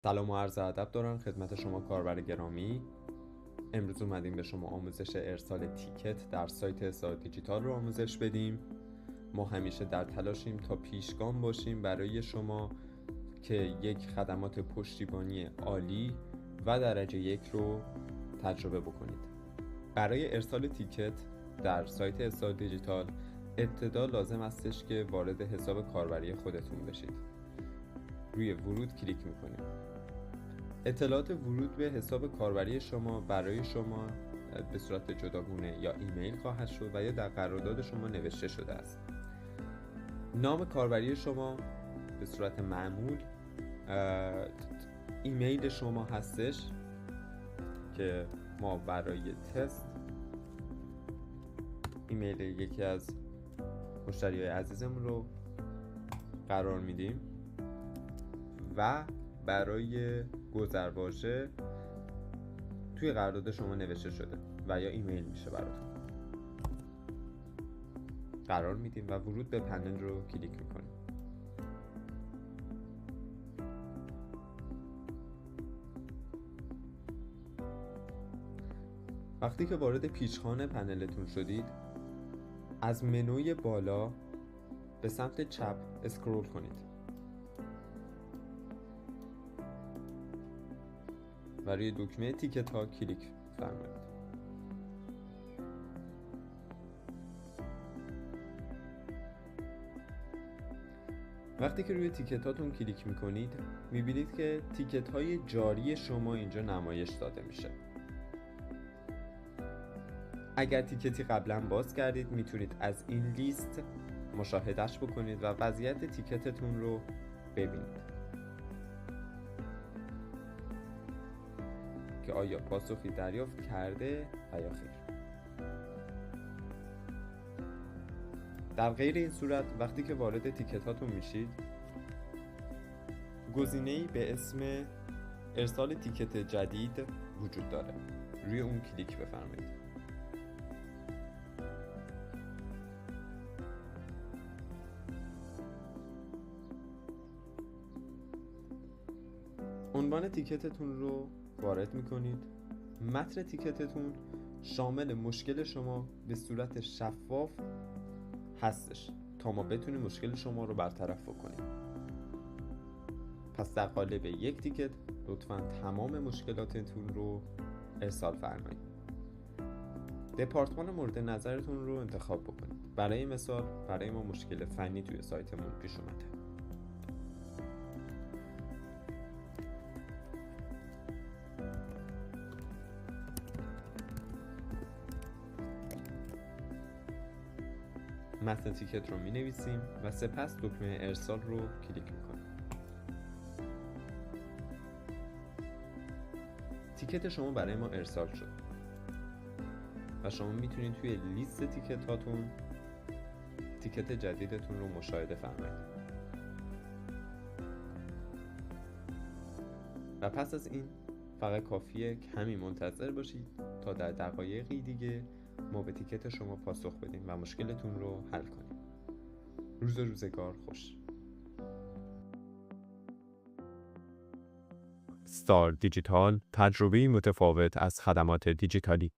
سلام و عرض ادب دارم خدمت شما کاربر گرامی. امروز اومدیم به شما آموزش ارسال تیکت در سایت حساب دیجیتال رو آموزش بدیم. ما همیشه در تلاشیم تا پیشگام باشیم برای شما که یک خدمات پشتیبانی عالی و درجه 1 رو تجربه بکنید. برای ارسال تیکت در سایت حساب دیجیتال ابتدا لازم استش که وارد حساب کاربری خودتون بشید. روی ورود کلیک میکنید. اطلاعات ورود به حساب کاربری شما برای شما به صورت جداگانه یا ایمیل خواهد شد و یا در قرارداد شما نوشته شده است. نام کاربری شما به صورت معمول ایمیل شما هستش که ما برای تست ایمیل یکی از مشتریای عزیزمون رو قرار میدیم و برای گذرواژه توی قرارداد شما نوشته شده و یا ایمیل میشه براتون قرار میدیم و ورود به پنل رو کلیک میکنیم. وقتی که وارد پیچخانه پنلتون شدید، از منوی بالا به سمت چپ اسکرول کنید و روی دکمه تیکت ها کلیک فرمایید. وقتی که روی تیکت هاتون کلیک میکنید میبینید که تیکت های جاری شما اینجا نمایش داده میشه. اگر تیکتی قبلا باز کردید میتونید از این لیست مشاهدهش بکنید و وضعیت تیکتتون رو ببینید که آیا پاسخی دریافت کرده و یا خیر. در غیر این صورت وقتی که وارد تیکت هاتون میشید گزینه‌ای به اسم ارسال تیکت جدید وجود داره، روی اون کلیک بفرمایید. عنوان تیکتتون رو وارد میکنید. متن تیکتتون شامل مشکل شما به صورت شفاف هستش تا ما بتونیم مشکل شما رو برطرف بکنیم. پس در قالب یک تیکت لطفاً تمام مشکلاتتون رو ارسال فرمایید. دپارتمان مورد نظرتون رو انتخاب بکنید. برای مثال برای ما مشکل فنی توی سایتمون پیش اومده. متن تیکت رو می نویسیم و سپس دکمه ارسال رو کلیک می کنیم. تیکت شما برای ما ارسال شد و شما میتونید توی لیست تیکت هاتون تیکت جدیدتون رو مشاهده فرمایید. و پس از این فقط کافیه کمی منتظر باشید تا در دقایقی دیگه ما به تیکت شما پاسخ بدیم و مشکلتون رو حل کنیم. روزگار خوش. ستار دیجیتال، تجربه‌ای متفاوت از خدمات دیجیتالی.